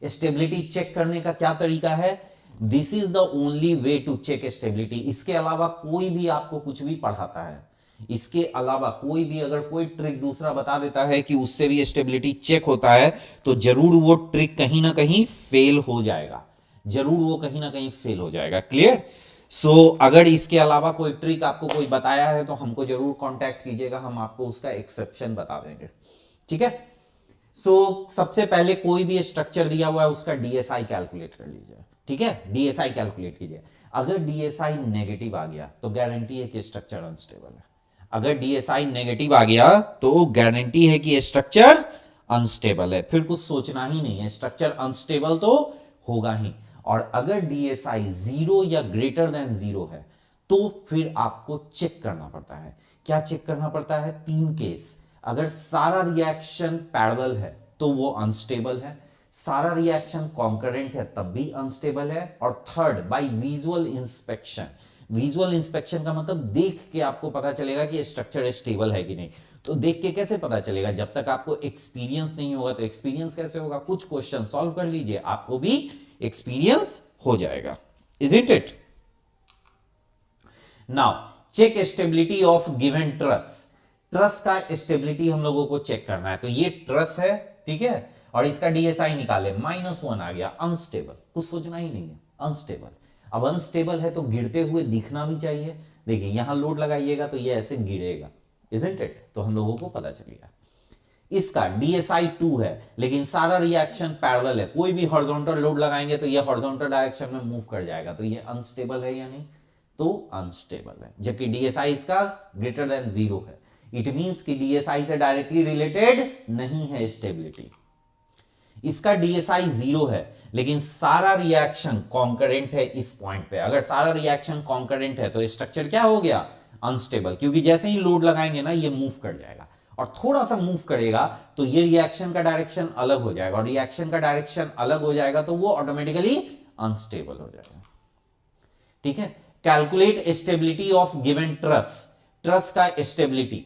Stability check करने का क्या तरीका है? This is the only way to check stability. इसके अलावा कोई भी आपको कुछ भी पढ़ाता है, इसके अलावा कोई भी अगर कोई ट्रिक दूसरा बता देता है कि उससे भी स्टेबिलिटी चेक होता है, तो जरूर वो ट्रिक कहीं ना कहीं फेल हो जाएगा, जरूर वो कहीं ना कहीं फेल हो जाएगा। क्लियर? सो अगर इसके अलावा कोई ट्रिक आपको कोई बताया है तो हमको जरूर कांटेक्ट कीजिएगा, हम आपको उसका एक्सेप्शन बता देंगे। ठीक है? सबसे पहले कोई भी स्ट्रक्चर दिया हुआ है उसका डीएसआई कैलकुलेट कर लीजिए। ठीक है? डीएसआई कैलकुलेट कीजिए। अगर डीएसआई नेगेटिव आ गया तो गारंटी है कि स्ट्रक्चर अनस्टेबल है। अगर डीएसआई नेगेटिव आ गया तो गारंटी है कि स्ट्रक्चर अनस्टेबल है, फिर कुछ सोचना ही नहीं है, स्ट्रक्चर अनस्टेबल तो होगा ही। और अगर डीएसआई 0 या ग्रेटर देन 0 है तो फिर आपको चेक करना पड़ता है। क्या चेक करना पड़ता है? 3 केस। अगर सारा रिएक्शन पैरेलल है तो वो अनस्टेबल है, सारा रिएक्शन कॉन्करेंट है तब भी अनस्टेबल है, और third by visual inspection. Visual inspection का मतलब देख के आपको पता चलेगा कि स्ट्रक्चर स्टेबल है कि नहीं। तो देख के कैसे पता चलेगा? जब तक आपको एक्सपीरियंस नहीं होगा। तो एक्सपीरियंस कैसे होगा? कुछ क्वेश्चन सॉल्व कर लीजिए, आपको भी एक्सपीरियंस हो जाएगा। Isn't it? Now check stability of given truss. Truss का स्टेबिलिटी हम लोगों को चेक करना है। तो ये ट्रस है, ठीक है, और इसका डीएसआई निकाले, -1 आ गया, अनस्टेबल। कुछ सोचना ही नहीं है, अनस्टेबल। अब अनस्टेबल है तो गिरते हुए दिखना भी चाहिए। देखिए यहां लोड लगाइएगा तो ये ऐसे गिरेगा, इजंट इट? तो हम लोगों को पता चलेगा। इसका डीएसआई 2 है, लेकिन सारा रिएक्शन पैरेलल है। कोई भी हॉरिजॉन्टल लोड लगाएंगे तो ये हॉरिजॉन्टल डायरेक्शन में मूव कर जाएगा, तो ये अनस्टेबल है या नहीं? तो अनस्टेबल है। जबकि डीएसआई इसका ग्रेटर देन 0 है, इट मींस कि डीएसआई से डायरेक्टली रिलेटेड नहीं है स्टेबिलिटी। इसका डीएसआई 0 है, लेकिन सारा रिएक्शन कॉन्करेंट है इस पॉइंट पे। अगर सारा रिएक्शन कॉन्करेंट है तो स्ट्रक्चर क्या हो गया? अनस्टेबल, क्योंकि जैसे ही लोड लगाएंगे ना ये मूव कर जाएगा, और थोड़ा सा मूव करेगा तो ये रिएक्शन का डायरेक्शन अलग हो जाएगा, और रिएक्शन का डायरेक्शन अलग हो जाएगा तो वो ऑटोमेटिकली अनस्टेबल हो जाएगा। ठीक है? Calculate stability of given truss. Truss का स्टेबिलिटी,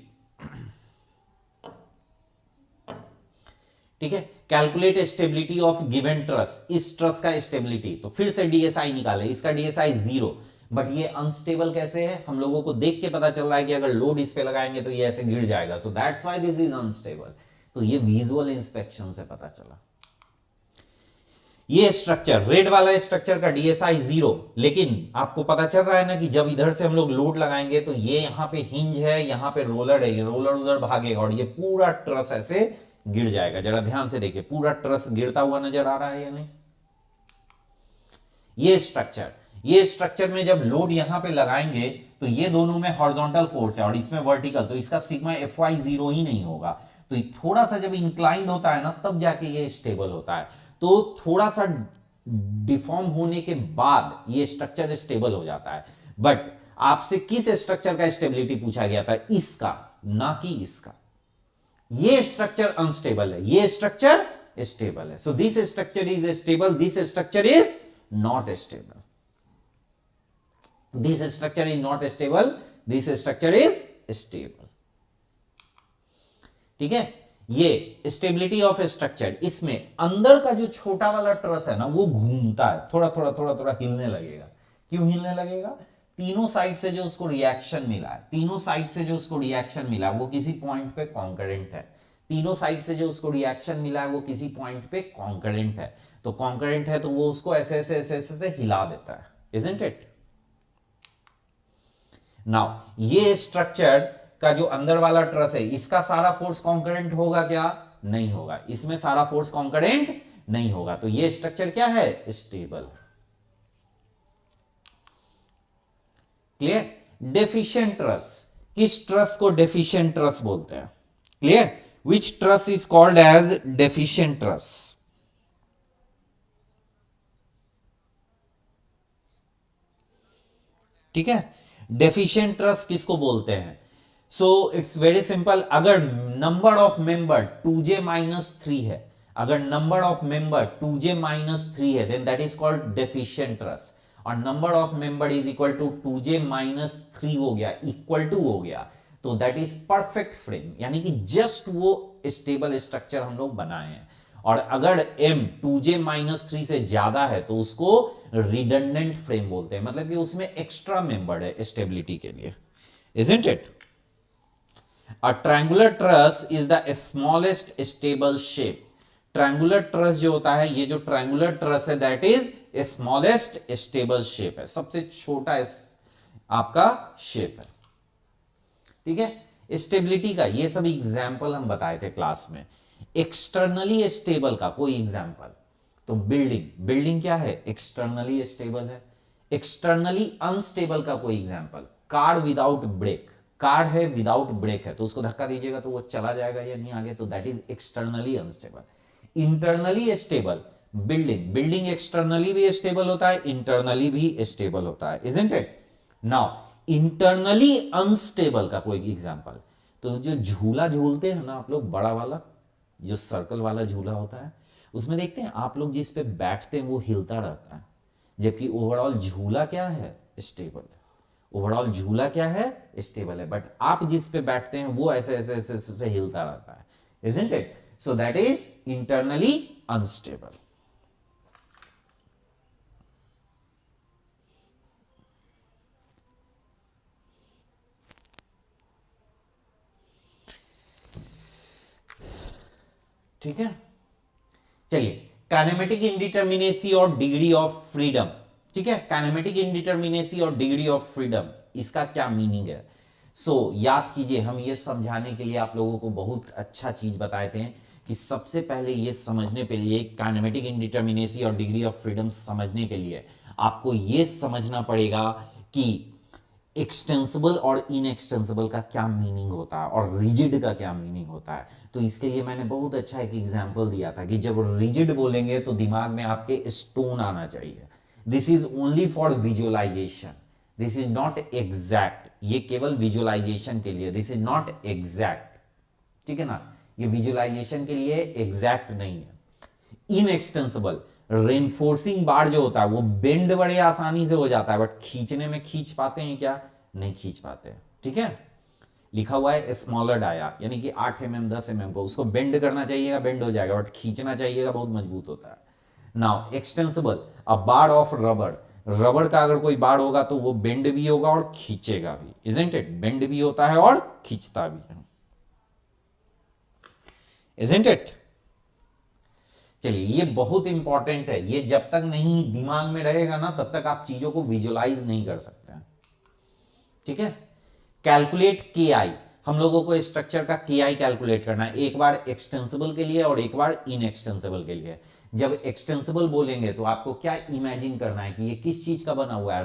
ठीक है, calculate stability of given truss. इस ट्रस का स्टेबिलिटी, तो फिर से डीएसआई निकाले। इसका डीएसआई 0, बट ये अनस्टेबल कैसे है? हम लोगों को देख के पता चल रहा है कि अगर लोड इस पे लगाएंगे तो ये ऐसे गिर जाएगा, so that's why this is unstable. तो ये विजुअल इंस्पेक्शन से पता चला। ये स्ट्रक्चर, रेड वाला स्ट्रक्चर का डीएसआई 0, लेकिन आपको पता चल रहा है ना कि जब इधर से हम लोग लोड लगाएंगे तो ये यहां पे हिंज है, यहां पे रोलर है, ये रोलर उधर भागेगा और ये पूरा ट्रस ऐसे गिर जाएगा। जरा ध्यान से देखिए, पूरा ट्रस गिरता हुआ नजर आ रहा है या नहीं? ये स्ट्रक्चर में जब लोड यहां पे लगाएंगे तो ये दोनों में हॉरिजॉन्टल फोर्स है और इसमें वर्टिकल, तो इसका सिग्मा Fy 0 ही नहीं होगा। तो थोड़ा सा जब इंक्लाइंड होता है ना तब जाके ये स्टेबल होता है। तो थोड़ा सा डिफॉर्म होने के बाद ये स्ट्रक्चर स्टेबल हो जाता है। बट आपसे किस स्ट्रक्चर का स्टेबिलिटी पूछा गया था? इसका, ना कि इसका। ये स्ट्रक्चर अनस्टेबल है, ये स्ट्रक्चर स्टेबल है। So this structure is stable, this structure is not stable. This structure is not stable, this structure is stable. ठीक है? ये स्टेबिलिटी ऑफ स्ट्रक्चर, इसमें अंदर का जो छोटा वाला ट्रस है ना वो घूमता है, थोड़ा थोड़ा थोड़ा थोड़ा हिलने लगेगा। क्यों हिलने लगेगा? तीनों साइड से जो उसको रिएक्शन मिला है, तीनों साइड से जो उसको रिएक्शन मिला वो किसी पॉइंट पे कॉन्करेंट है। तीनों साइड से जो उसको रिएक्शन मिला है वो किसी पॉइंट पे कॉन्करेंट है। तो कॉन्करेंट है तो वो उसको ऐसे ऐसे ऐसे ऐसे हिला देता है, इजंट इट? नाउ ये स्ट्रक्चर का जो अंदर वाला ट्रस है, इसका सारा फोर्स कॉन्करेंट होगा क्या? नहीं होगा। इसमें सारा फोर्स कॉन्करेंट नहीं होगा। तो ये स्ट्रक्चर क्या है? स्टेबल। क्लियर? डेफिशिएंट ट्रस, किस ट्रस को डेफिशिएंट ट्रस बोलते हैं? Clear? Which truss is called as deficient truss? ठीक है? डेफिशिएंट ट्रस किसको बोलते हैं? So it's very simple. अगर नंबर ऑफ मेंबर 2j-3 है, अगर नंबर ऑफ मेंबर 2j-3 है, then that is called deficient truss. और number of member is equal to 2j-3 हो गया, इक्वल टू हो गया, तो दैट इज परफेक्ट फ्रेम, यानी कि जस्ट वो स्टेबल स्ट्रक्चर हम लोग बनाए हैं। और अगर m 2j-3 से ज्यादा है तो उसको रिडंडेंट फ्रेम बोलते हैं, मतलब कि उसमें एक्स्ट्रा मेंबर है स्टेबिलिटी के लिए, isn't it? A triangular truss is the smallest stable shape. Triangular truss जो होता है, ये जो ट्रायंगुलर ट्रस है that is smallest stable shape है, सबसे छोटा आपका शेप है, ठीक है। स्टेबिलिटी का ये सब एग्जाम्पल हम बताए थे क्लास में। एक्सटर्नली स्टेबल का कोई एग्जाम्पल, तो बिल्डिंग क्या है, एक्सटर्नली स्टेबल है। एक्सटर्नली अनस्टेबल का कोई example, car without brake, car है विदाउट ब्रेक है, तो उसको धक्का दीजिएगा तो वो चला जाएगा या नहीं आगे, तो that is externally unstable. Internally stable building externally भी स्टेबल होता है, इंटरनली भी स्टेबल होता है, isn't it? Now internally unstable का कोई एग्जांपल, तो जो झूला झूलते हैं ना आप लोग, बड़ा वाला जो सर्कल वाला झूला होता है, उसमें देखते हैं आप लोग जिस पे बैठते हैं वो हिलता रहता है, जबकि ओवरऑल झूला क्या है, स्टेबल है। ओवरऑल झूला क्या है, स्टेबल है, बट आप जिस पे बैठते हैं वो ऐसे ऐसे ऐसे ऐसे हिलता रहता है, isn't it? So that is internally unstable. ठीक है, चलिए काइनेमेटिक इंडिटरमिनेसी और डिग्री ऑफ फ्रीडम, ठीक है। काइनेमेटिक इंडिटरमिनेसी और डिग्री ऑफ फ्रीडम, इसका क्या मीनिंग है? याद कीजिए, हम ये समझाने के लिए आप लोगों को बहुत अच्छा चीज बताए थे कि सबसे पहले ये समझने के लिए, काइनेमेटिक इंडिटरमिनेसी और डिग्री ऑफ फ्रीडम समझने के लिए आपको ये समझना पड़ेगा कि एक्सटेंसिबल और इनएक्सटेंसिबल का क्या मीनिंग होता है और रिजिड का क्या मीनिंग होता है। तो इसके लिए मैंने बहुत अच्छा एक एग्जांपल दिया था कि जब रिजिड बोलेंगे तो दिमाग में आपके स्टोन आना चाहिए। This is only for visualisation, this is not exact, ये केवल विजुअलाइजेशन के लिए, दिस इज नॉट एग्जैक्ट, ठीक है ना, ये विजुअलाइजेशन के लिए एग्जैक्ट नहीं है। इनएक्सटेंसिबल रेनफोर्सिंग बार जो होता है वो बेंड बड़े आसानी से हो जाता है, बट खींचने में खींच पाते हैं क्या, नहीं खींच पाते हैं, ठीक है। लिखा हुआ है स्मॉलर डाया, यानी कि 8 mm 10 mm को उसको बेंड करना चाहिएगा, बेंड हो जाएगा, बट खींचना चाहिएगा बहुत मजबूत होता है। Now extensible, a bar of रबड़, रबड़ का अगर कोई बार होगा तो वो बेंड भी होगा और खींचेगा भी, इजंट इट? बेंड भी होता है और खींचता भी है, इजंट इट? चलिए ये बहुत इंपॉर्टेंट है, ये जब तक नहीं दिमाग में रहेगा ना तब तक आप चीजों को विजुअलाइज नहीं कर सकते हैं, ठीक है। कैलकुलेट के आई, हम लोगों को स्ट्रक्चर का के आई कैलकुलेट करना है, एक बार एक्सटेंसिबल के लिए और एक बार इनएक्सटेंसिबल के लिए। जब एक्सटेंसिबल बोलेंगे तो आपको क्या इमेजिन करना है कि ये किस चीज का बना हुआ है,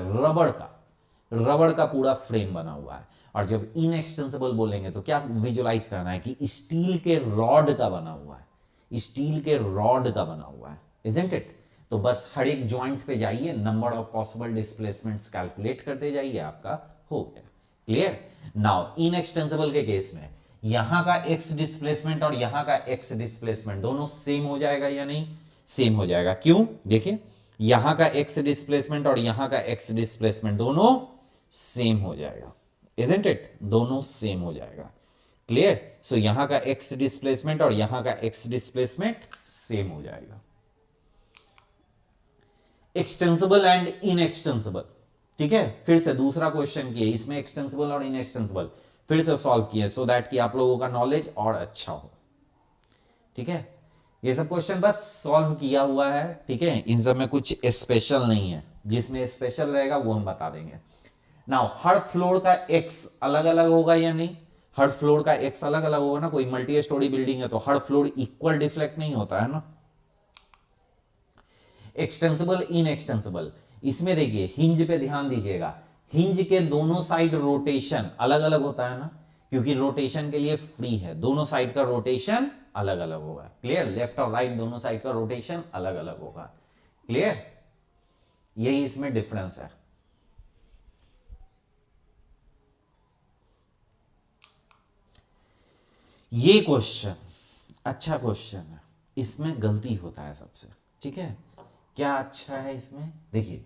रबड़ का पूरा फ्रेम बना हुआ है। और जब इनएक्सटेंसिबल बोलेंगे तो क्या विजुअलाइज करना है कि स्टील के रॉड का बना हुआ है, स्टील के रॉड का बना हुआ है, इजंट इट? तो बस हर एक जॉइंट पे जाइए, number of possible displacements calculate करते जाइए, आपका हो गया, क्लियर। नाउ इनएक्सटेंसिबल के केस में यहां का एक्स डिस्प्लेसमेंट और यहां का एक्स डिस्प्लेसमेंट दोनों सेम हो जाएगा या नहीं, सेम हो जाएगा। क्यों? देखिए यहां का एक्स डिस्प्लेसमेंट और यहां का एक्स डिस्प्लेसमेंट दोनों सेम हो जाएगा, इजंट इट? दोनों सेम हो जाएगा, क्लियर। सो यहां का एक्स डिस्प्लेसमेंट और यहां का एक्स डिस्प्लेसमेंट सेम हो जाएगा। एक्सटेंसिबल एंड इनएक्सटेंसिबल, ठीक है। फिर से दूसरा क्वेश्चन किए, इसमें एक्सटेंसिबल और इनएक्सटेंसिबल फिर से सॉल्व किए, सो दैट कि आप लोगों का नॉलेज और अच्छा हो, ठीक है। ये सब क्वेश्चन बस सॉल्व किया हुआ है, ठीक है, इन सब में कुछ स्पेशल नहीं है, जिसमें स्पेशल रहेगा वो हम बता देंगे। नाउ हर फ्लोर का एक्स अलग अलग होगा या नहीं, हर फ्लोर का एक्स अलग अलग होगा ना, कोई मल्टी स्टोरी बिल्डिंग है तो हर फ्लोर इक्वल डिफ्लेक्ट नहीं होता है ना। एक्सटेंसिबल इनएक्सटेंसिबल, इसमें देखिए हिंज पे ध्यान दीजिएगा, हिंज के दोनों साइड रोटेशन अलग अलग होता है ना, क्योंकि रोटेशन के लिए फ्री है, दोनों साइड का रोटेशन अलग अलग होगा, क्लियर। लेफ्ट और राइट दोनों साइड का रोटेशन अलग अलग होगा, क्लियर। यही इसमें डिफरेंस है। ये क्वेश्चन अच्छा क्वेश्चन है, इसमें गलती होता है सबसे, ठीक है। क्या अच्छा है इसमें, देखिए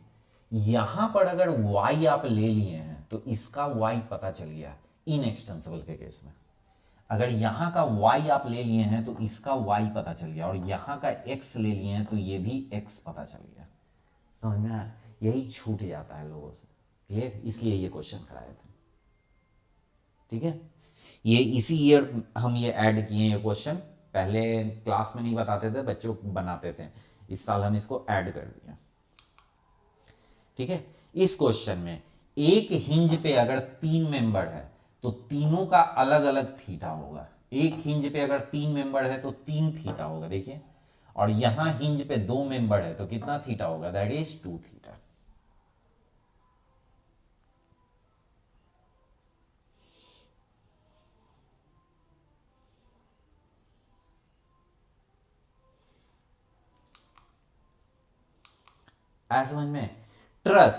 यहां पर अगर y आप ले लिए हैं तो इसका y पता चल गया इनएक्सटेंसिबल के केस में। अगर यहां का y आप ले लिए हैं तो इसका y पता चल गया, और यहां का x ले लिए हैं तो ये भी x पता चल गया। समझ में आया? यही छूट जाता है लोगों से। क्लियर? इसलिए ये क्वेश्चन कराए थे। ठीक है, ये इसी ईयर हम ये ऐड किए ये क्वेश्चन, पहले क्लास में नहीं बताते थे, बच्चों बनाते थे, इस साल हम इसको ऐड कर दिया। ठीक है, इस क्वेश्चन में एक हिंज पे अगर 3 मेंबर है तो तीनों का अलग अलग थीटा होगा। एक हिंज पे अगर 3 मेंबर है तो 3 थीटा होगा, देखिए, और यहां हिंज पे 2 मेंबर है तो कितना थीटा होगा, दैट इज 2 थीटा। समझ में? ट्रस,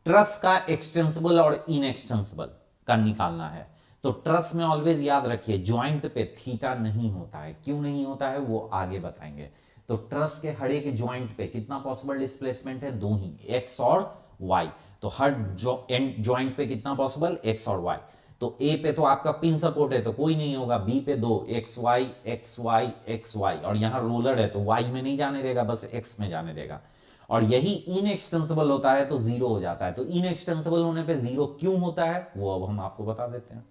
ट्रस का एक्सटेंसिबल और इनएक्सटेंसिबल का निकालना है, तो ट्रस में ऑलवेज याद रखिए ज्वाइंट पे थीटा नहीं होता है। क्यों नहीं होता है वो आगे बताएंगे। तो ट्रस के हर एक ज्वाइंट पे कितना पॉसिबल डिस्प्लेसमेंट है, 2 ही, एक्स और वाई। तो हर ज्वाइंट पे कितना पॉसिबल, एक्स और वाई। तो ए पे तो आपका पिन सपोर्ट है तो कोई नहीं होगा, बी पे 2, x y x y x y, और यहां रोलर है तो वाई में नहीं जाने देगा, बस एक्स में जाने देगा। और यही इनएक्सटेंसिबल होता है तो 0 हो जाता है। तो इनएक्सटेंसिबल होने पे 0 क्यों होता है वो अब हम आपको बता देते हैं।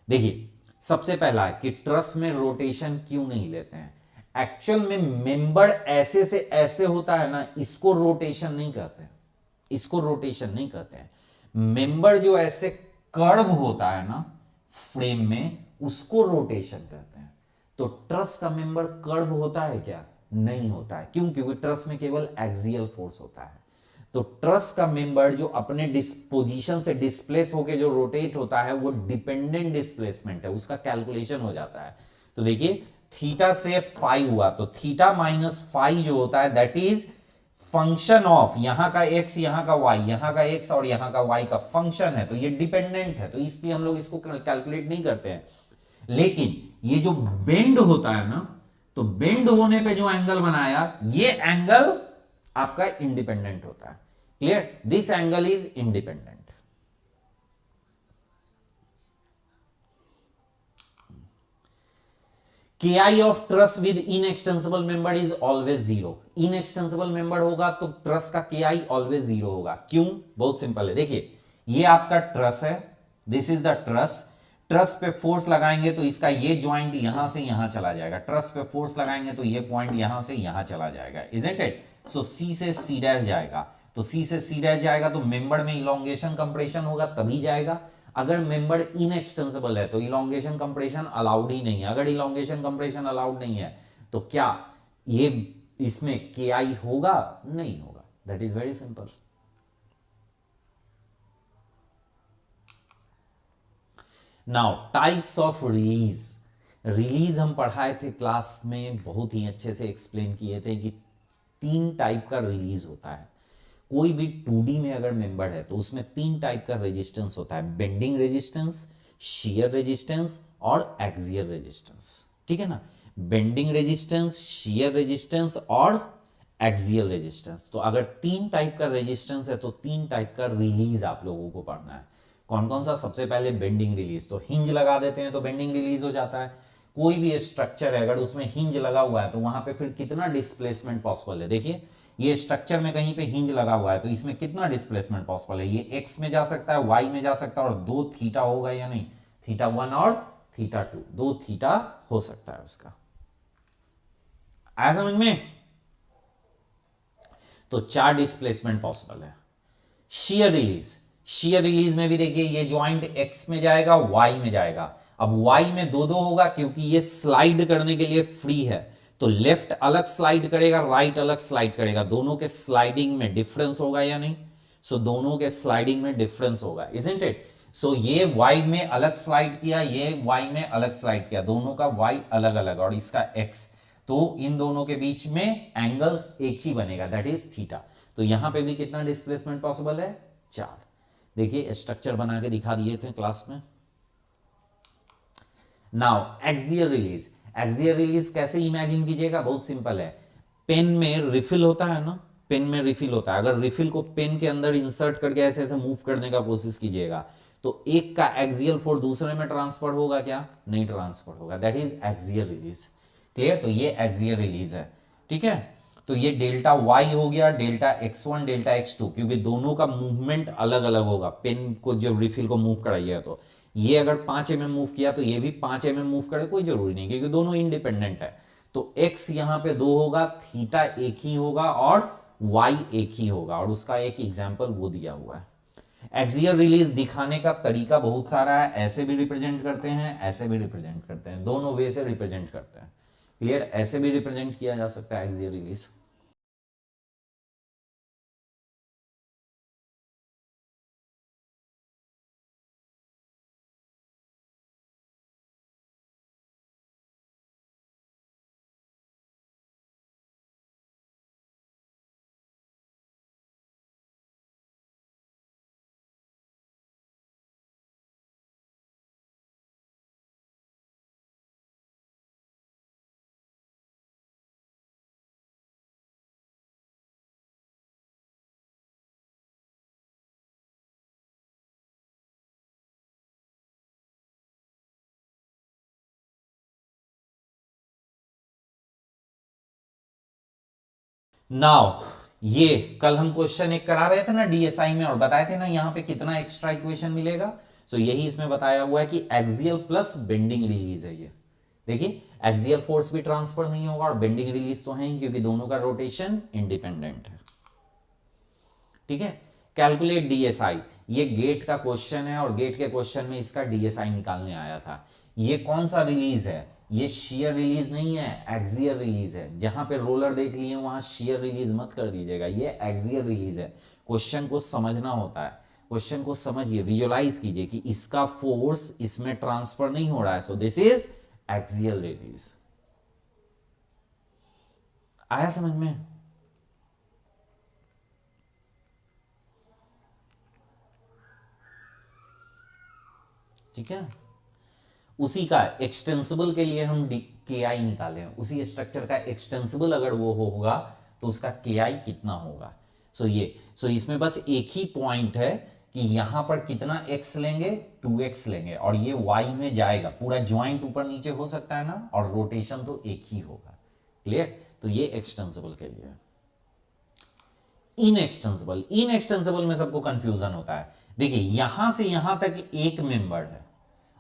देखिए, सबसे पहला है कि ट्रस में रोटेशन क्यों नहीं लेते हैं। एक्चुअल में मेंबर ऐसे से ऐसे होता है ना, इसको रोटेशन नहीं कहते हैं, इसको रोटेशन नहीं कहते हैं। मेंबर जो ऐसे कर्व होता है ना फ्रेम में, उसको रोटेशन कहते हैं। तो ट्रस का मेंबर कर्व होता है क्या, नहीं होता है। क्यों? क्योंकि ट्रस में केवल एक्सियल फोर्स होता है। तो ट्रस का मेंबर जो अपने पोजीशन से डिस्प्लेस होकर जो रोटेट होता है वो डिपेंडेंट डिस्प्लेसमेंट है, उसका कैलकुलेशन हो जाता है। तो देखिए, थीटा से फाई हुआ तो थीटा माइनस फाई जो होता है दैट इज फंक्शन ऑफ यहां का x, यहां का y, यहां का x और यहां का y का फंक्शन है, तो ये डिपेंडेंट है, तो इसलिए हम लोग इसको कैलकुलेट नहीं करते हैं। लेकिन ये जो बेंड होता है ना, तो बेंड होने पे जो एंगल बनाया ये एंगल आपका इंडिपेंडेंट होता है। Clear? This angle is independent. KI of truss with inextensible member is always 0। Inextensible member होगा तो ट्रस का KI ऑलवेज 0 होगा। क्यों? बहुत सिंपल है। देखिए, ये आपका ट्रस है, this is the truss. Truss पे फोर्स लगाएंगे तो इसका ये ज्वाइंट यहां से यहां चला जाएगा, ट्रस पे फोर्स लगाएंगे तो ये पॉइंट यहां से यहां चला जाएगा, इजंट इट? सो C से C डैश जाएगा, तो C से C डैश जाएगा तो मेंबर में इलोंगेशन कंप्रेशन होगा तभी जाएगा। अगर मेंबर इनएक्सटेंसिबल है तो इलोंगेशन कंप्रेशन अलाउड ही नहीं है। अगर इलोंगेशन कंप्रेशन अलाउड नहीं है तो क्या ये इसमें KI होगा? नहीं होगा। That is very simple. Now types of release. Release हम पढ़ाए थे क्लास में, बहुत ही अच्छे से एक्सप्लेन किए थे कि 3 टाइप का रिलीज होता है। कोई भी 2D में अगर मेंबर है तो उसमें 3 टाइप का रेजिस्टेंस होता है, बेंडिंग रेजिस्टेंस, शियर रेजिस्टेंस और एक्सियल रेजिस्टेंस। ठीक है ना? बेंडिंग रेजिस्टेंस, शियर रेजिस्टेंस और एक्सियल रेजिस्टेंस। तो अगर 3 टाइप का रेजिस्टेंस है तो 3 टाइप का रिलीज आप लोगों को पढ़ना है। कौन कौन सा? सबसे पहले बेंडिंग रिलीज, तो हिंज लगा देते हैं तो बेंडिंग रिलीज हो जाता है। कोई भी स्ट्रक्चर है अगर उसमें हिंज लगा हुआ है तो वहां पे फिर कितना डिस्प्लेसमेंट पॉसिबल है। देखिए, ये स्ट्रक्चर में कहीं पे हिंज लगा हुआ है तो इसमें कितना डिस्प्लेसमेंट पॉसिबल है, ये x में जा सकता है, y में जा सकता है, और 2 थीटा होगा या नहीं, थीटा 1 और थीटा 2, 2 थीटा हो सकता है उसका। आया समझ में? तो 4 डिस्प्लेसमेंट पॉसिबल है। शियर रिलीज, शियर रिलीज में भी देखिए ये ज्वाइंट x में जाएगा, y में जाएगा। अब y में 2-2 होगा क्योंकि ये स्लाइड करने के लिए फ्री है, तो लेफ्ट अलग स्लाइड करेगा, राइट अलग स्लाइड करेगा, दोनों के स्लाइडिंग में डिफरेंस होगा या नहीं? सो दोनों के स्लाइडिंग में डिफरेंस होगा, इजंट इट? सो ये y में अलग स्लाइड किया, ये y में अलग स्लाइड किया, दोनों का y अलग अलग और इसका x, तो इन दोनों के बीच में एंगल्स एक ही बनेगा, दैट इज थीटा। तो यहां पे भी कितना डिस्प्लेसमेंट पॉसिबल है? 4। देखिए, स्ट्रक्चर बना के दिखा दिए थे क्लास में। Now axial release. Axial release कैसे इमेजिन कीजिएगा? बहुत सिंपल है। पेन में रिफिल होता है ना, पेन में रिफिल होता है, अगर रिफिल को पेन के अंदर इंसर्ट करके ऐसे ऐसे मूव करने का कोशिश कीजिएगा तो एक का एक्सियल फोर्स दूसरे में ट्रांसफर होगा क्या? नहीं ट्रांसफर होगा, that is axial release. Clear? तो ये एक्सियल रिलीज है, ठीक है। तो ये डेल्टा वाई हो गया, डेल्टा x1 डेल्टा x2, क्योंकि दोनों का मूवमेंट अलग अलग होगा। पेन को जब रिफिल को मूव कराइएगा तो ये अगर 5 mm मूव किया तो ये भी 5 mm मूव करे, कोई जरूरी नहीं, क्योंकि दोनों इंडिपेंडेंट है। तो x यहां पे 2 होगा, थीटा एक ही होगा और y एक ही होगा, और उसका एक एग्जाम्पल वो दिया हुआ है। एक्सियल रिलीज दिखाने का तरीका बहुत सारा है, ऐसे भी रिप्रेजेंट करते हैं, ऐसे भी रिप्रेजेंट करते हैं, दोनों वे से रिप्रेजेंट करते हैं। क्लियर? ऐसे भी रिप्रेजेंट किया जा सकता है एक्सियल रिलीज। नाउ ये कल हम क्वेश्चन एक करा रहे थे ना डीएसआई में, और बताए थे ना यहां पे कितना एक्स्ट्रा इक्वेशन मिलेगा। सो यही इसमें बताया हुआ है कि एक्सियल प्लस बेंडिंग रिलीज है ये। देखिए एक्सियल फोर्स भी ट्रांसफर नहीं होगा और बेंडिंग रिलीज तो है ही, क्योंकि दोनों का रोटेशन इंडिपेंडेंट है। ठीक है, कैलकुलेट डीएसआई, ये गेट का क्वेश्चन है और गेट के क्वेश्चन में इसका डीएसआई निकालने आया था। ये कौन सा रिलीज है? ये शेयर रिलीज नहीं है, एक्सियल रिलीज है। जहां पे रोलर देख लिए वहां शेयर रिलीज मत कर दीजिएगा, ये एक्सियल रिलीज है। क्वेश्चन को समझना होता है, क्वेश्चन को समझिए, विजुअलाइज कीजिए कि इसका फोर्स इसमें ट्रांसफर नहीं हो रहा है, so this is axial release. आया समझ में? ठीक है, उसी का एक्सटेंसिबल के लिए हम के आई निकाले हैं, उसी स्ट्रक्चर का एक्सटेंसिबल अगर वो होगा तो उसका के आई कितना होगा। सो इसमें बस एक ही पॉइंट है कि यहां पर कितना x लेंगे, 2x लेंगे, और ये y में जाएगा, पूरा ज्वाइंट ऊपर नीचे हो सकता है ना, और रोटेशन तो एक ही होगा। क्लियर? तो ये एक्सटेंसिबल के लिए है। इनएक्सटेंसिबल में सबको कंफ्यूजन होता है। देखिए यहां से यहां तक एक मेंबर है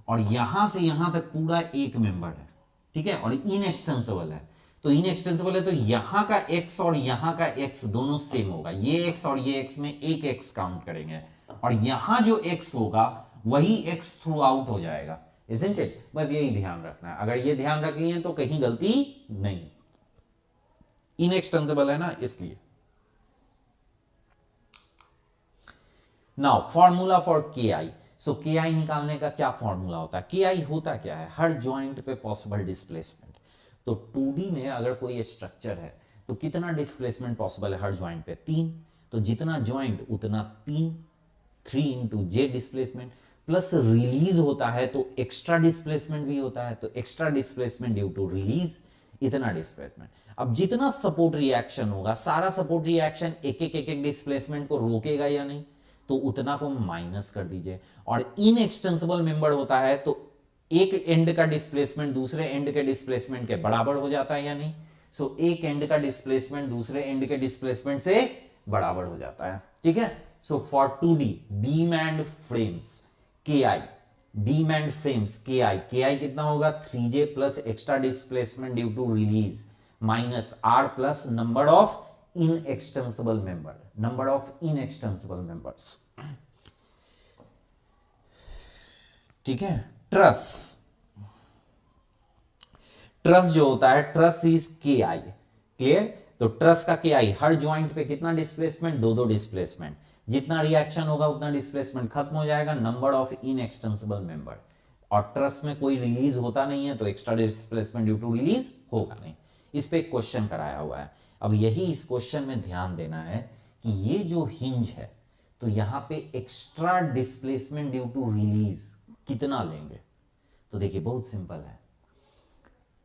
और यहां से यहां तक पूरा एक मेंबर है, ठीक है, और इनएक्सटेंसिबल है। तो इनएक्सटेंसिबल है तो यहां का x और यहां का x दोनों सेम होगा, ये x और ये x में एक x काउंट करेंगे, और यहां जो x होगा वही x थ्रू आउट हो जाएगा, इजंट इट? बस यही ध्यान रखना है, अगर ये ध्यान रख लिए तो कहीं गलती नहीं। इनएक्सटेंसिबल है ना, इसलिए। नाउ फॉर्मूला फॉर के आई। सो के आई निकालने का क्या फॉर्मूला होता है? के आई होता क्या है? हर ज्वाइंट पे पॉसिबल डिस्प्लेसमेंट। तो 2D में अगर कोई स्ट्रक्चर है तो कितना डिस्प्लेसमेंट पॉसिबल है हर ज्वाइंट पे? 3। तो जितना ज्वाइंट उतना 3 into J displacement, plus release होता है तो एक्स्ट्रा डिस्प्लेसमेंट भी होता है, तो extra displacement due to release, इतना डिस्प्लेसमेंट। अब जितना सपोर्ट रिएक्शन होगा, सारा सपोर्ट रिएक्शन एक एक डिस्प्लेसमेंट को रोकेगा या नहीं, तो उतना को माइनस कर दीजिए। और इनएक्सटेंसिबल मेंबर होता है तो एक एंड का डिस्प्लेसमेंट दूसरे एंड के डिस्प्लेसमेंट के बराबर हो जाता है या नहीं? सो एक एंड का डिस्प्लेसमेंट दूसरे एंड के डिस्प्लेसमेंट से बराबर हो जाता है, ठीक है। So for 2D beam and frames के आई, बीम एंड फ्रेम्स के आई कितना होगा? 3J plus extra displacement due to release minus R plus number of inextensible member, number of inextensible members, ठीक है। ट्रस, ट्रस जो होता है, ट्रस इज के आई। क्लियर? तो ट्रस का के आई हर ज्वाइंट पे कितना डिस्प्लेसमेंट? दो डिस्प्लेसमेंट, जितना रिएक्शन होगा उतना डिस्प्लेसमेंट खत्म हो जाएगा, नंबर ऑफ इनएक्सटेंसिबल मेंबर। और ट्रस में कोई रिलीज होता नहीं है तो extra displacement due to release होगा नहीं। इस पे एक क्वेश्चन कराया हुआ है। अब यही इस क्वेश्चन में ध्यान देना है कि ये जो हिंज है तो यहां पे extra displacement due to release कितना लेंगे? तो देखिए बहुत सिंपल है,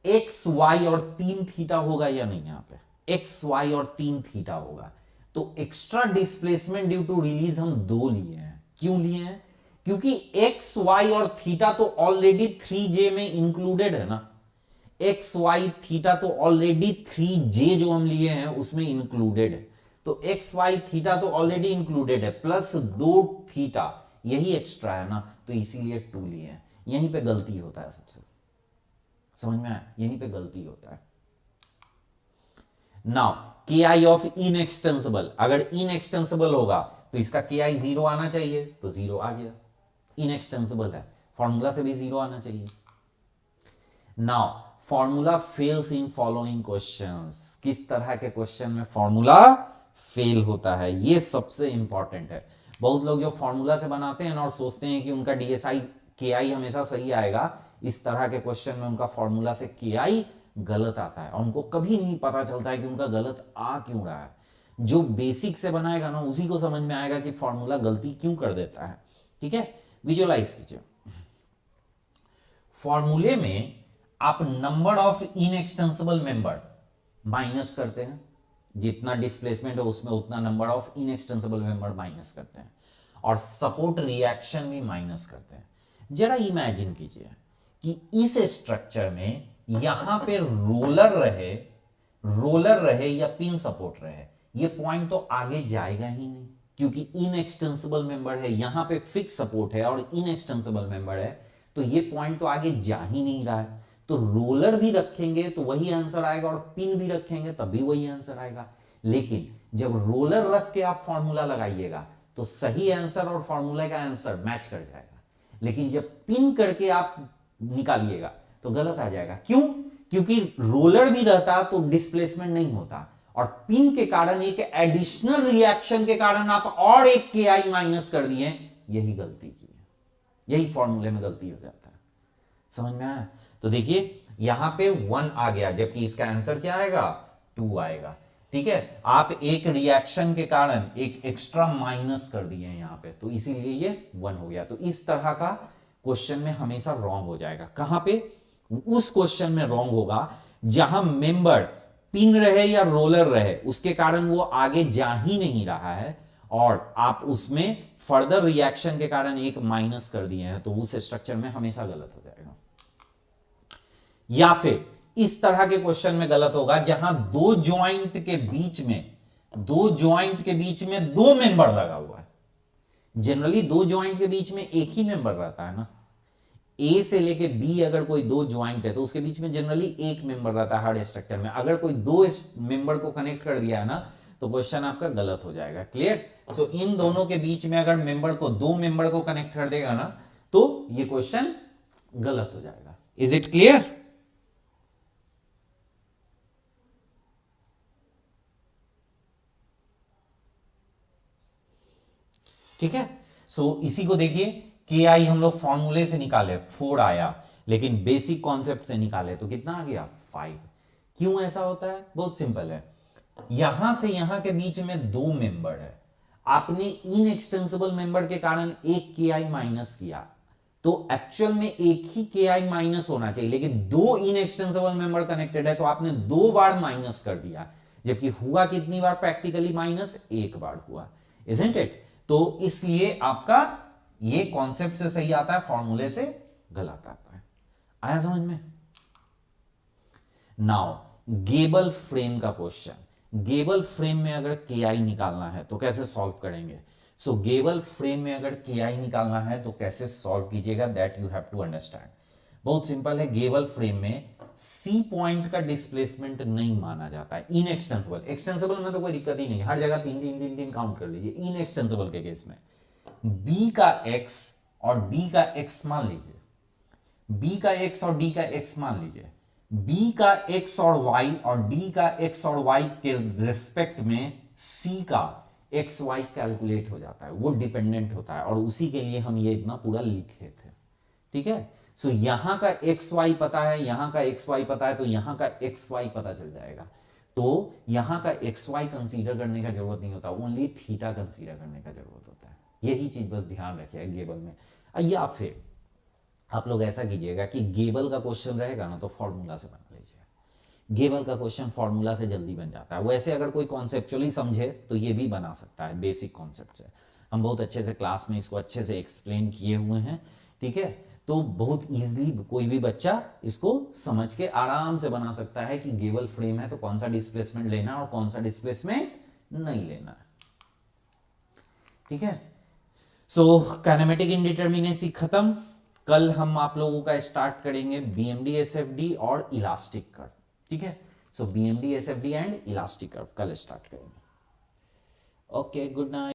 एक्स वाई और 3 थीटा होगा या नहीं? यहां पे एक्स वाई और 3 थीटा होगा, तो extra displacement due to release हम 2 लिए हैं। क्यों लिए हैं? क्योंकि एक्स वाई और थीटा तो ऑलरेडी 3J में इंक्लूडेड है ना, एक्स वाई थीटा तो ऑलरेडी 3J जो हम लिए हैं उसमें इंक्लूडेड है, तो एक्स वाई थीटा तो ऑलरेडी इंक्लूडेड है, प्लस 2 थीटा यही एक्स्ट्रा है ना, तो इसीलिए 2 लिए हैं। यहीं पे गलती होता है सबसे, समझ में आया, यहीं पे गलती होता है। नाउ के आई ऑफ इनएक्सटेंसिबल, अगर इनएक्सटेंसिबल होगा तो इसका के आई 0 आना चाहिए, तो 0 आ गया, इनएक्सटेंसिबल है, फॉर्मूला से भी 0 आना चाहिए। Now formula fails in following questions, किस तरह के क्वेश्चन में फॉर्मूला फेल होता है, ये सबसे इंपॉर्टेंट है। बहुत लोग जो फॉर्मूला से बनाते हैं ना और सोचते हैं कि उनका डीएसआई के आई हमेशा सही आएगा, इस तरह के क्वेश्चन में उनका फॉर्मूला से के आई गलत आता है और उनको कभी नहीं पता चलता है कि उनका गलत आ क्यों रहा है। जो बेसिक से बनाएगा ना उसी को समझ में आएगा कि फॉर्मूला गलती क्यों कर देता है। ठीक है, विजुअलाइज कीजिए। फॉर्मूले में आप number of inextensible member minus करते हैं, जितना डिस्प्लेसमेंट है उसमें उतना number of inextensible member minus करते हैं, और सपोर्ट रिएक्शन भी माइनस करते हैं। जरा इमेजिन कीजिए कि इस स्ट्रक्चर में यहां पे रोलर रहे या पिन सपोर्ट रहे, ये पॉइंट तो आगे जाएगा ही नहीं, क्योंकि इनएक्सटेंसिबल मेंबर है, यहां पे फिक्स सपोर्ट है और इनएक्सटेंसिबल मेंबर है, तो ये पॉइंट तो आगे जा ही नहीं रहा है। तो रोलर भी रखेंगे तो वही आंसर आएगा और पिन भी रखेंगे तब भी वही आंसर आएगा। लेकिन जब रोलर रख के आप फॉर्मूला लगाइएगा तो सही आंसर और फॉर्मूला का आंसर मैच कर जाएगा, लेकिन जब पिन करके आप निकालिएगा तो गलत आ जाएगा। क्यों? क्योंकि रोलर भी रहता तो डिस्प्लेसमेंट नहीं होता, और पिन के कारण एक एडिशनल रिएक्शन के कारण आप और एक के आई माइनस कर दिए, यही गलती की है, यही फॉर्मूले में गलती हो जाता है। समझ में आया? तो देखिए यहां पे 1 आ गया, जबकि इसका आंसर क्या आएगा, 2 आएगा। ठीक है, आप एक रिएक्शन के कारण एक एक्स्ट्रा माइनस कर दिए यहां पे, तो इसीलिए ये 1 हो गया। तो इस तरह का क्वेश्चन में हमेशा रॉन्ग हो जाएगा। कहां पे? उस क्वेश्चन में रॉन्ग होगा जहां मेंबर पिन रहे या रोलर रहे, उसके कारण वो आगे जा ही नहीं रहा है और आप उसमें फर्दर रिएक्शन के कारण एक माइनस कर दिए हैं, तो उस स्ट्रक्चर में हमेशा गलत हो जाएगा। या फिर इस तरह के क्वेश्चन में गलत होगा जहां दो जॉइंट के बीच में दो मेंबर लगा हुआ है। जनरली दो जॉइंट के बीच में एक ही मेंबर रहता है ना, ए से लेके बी अगर कोई दो ज्वाइंट है तो उसके बीच में जनरली एक मेंबर रहता है हर स्ट्रक्चर में। अगर कोई दो मेंबर को कनेक्ट कर दिया है ना तो क्वेश्चन आपका गलत हो जाएगा। क्लियर? सो इन दोनों के बीच में अगर दो मेंबर को कनेक्ट कर देगा ना तो ये क्वेश्चन गलत हो जाएगा। Is it clear? ठीक है, सो इसी को देखिए, के आई हम लोग फॉर्मूले से निकाले 4 आया, लेकिन बेसिक कॉन्सेप्ट से निकाले तो कितना आ गया 5। क्यों ऐसा होता है? बहुत सिंपल है, यहां से यहां के बीच में दो मेंबर है, आपने इनएक्सटेंसिबल मेंबर के कारण एक के आई माइनस किया, तो एक्चुअल में एक ही के आई माइनस होना चाहिए, लेकिन दो इनएक्सटेंसिबल मेंबर कनेक्टेड है तो आपने 2 बार माइनस कर दिया, जबकि हुआ कितनी बार प्रैक्टिकली माइनस? 1 बार हुआ। Isn't it? तो इसलिए आपका ये कॉन्सेप्ट से सही आता है, फॉर्मूले से गलत आता है। आया समझ में? नाउ गेबल फ्रेम का क्वेश्चन, गेबल फ्रेम में अगर के आई निकालना है तो कैसे सॉल्व करेंगे? सो गेबल फ्रेम में अगर के आई निकालना है तो कैसे सॉल्व कीजिएगा, that you have to understand. बहुत सिंपल है, गेबल फ्रेम में सी पॉइंट का डिस्प्लेसमेंट नहीं माना जाता है। इनएक्सटेंसिबल, एक्सटेंसिबल में तो कोई दिक्कत ही नहीं, हर जगह 3 काउंट कर लीजिए। इनएक्सटेंसिबल के केस में b का x और d का x मान लीजिए, b का x और d का x मान लीजिए, b का x और y और d का x और y के रिस्पेक्ट में c का x y कैलकुलेट हो जाता है, वो डिपेंडेंट होता है, और उसी के लिए हम ये इतना पूरा लिखे थे। ठीक है, सो यहां का एक्स वाई पता है, यहां का एक्स वाई पता है, तो यहां का एक्स वाई पता चल जाएगा, तो यहां का एक्स वाई कंसीडर करने का जरूरत नहीं होता, ओनली थीटा कंसीडर करने का जरूरत होता है। यही चीज बस ध्यान रखिए गेबल में। या फिर आप लोग ऐसा कीजिएगा कि गेबल का क्वेश्चन रहेगा ना तो फॉर्मूला से बना लीजिए, गेबल का क्वेश्चन फॉर्मूला से जल्दी बन जाता है। वैसे अगर कोई कॉन्सेप्चुअली समझे तो ये भी बना सकता है बेसिक कॉन्सेप्ट से। हम बहुत अच्छे से क्लास में इसको अच्छे से एक्सप्लेन किए हुए हैं, ठीक है। तो बहुत इजीली कोई भी बच्चा इसको समझ के आराम से बना सकता है कि गेबल फ्रेम है तो कौन सा डिस्प्लेसमेंट लेना और कौन सा डिस्प्लेसमेंट नहीं लेना, ठीक है। सो काइनेमेटिक इंडिटरमिनेसी खत्म। कल हम आप लोगों का स्टार्ट करेंगे बीएमडी एसएफडी और इलास्टिक कर्व, ठीक है। So BMD SFD and elastic curve कल स्टार्ट करेंगे। Okay, good night.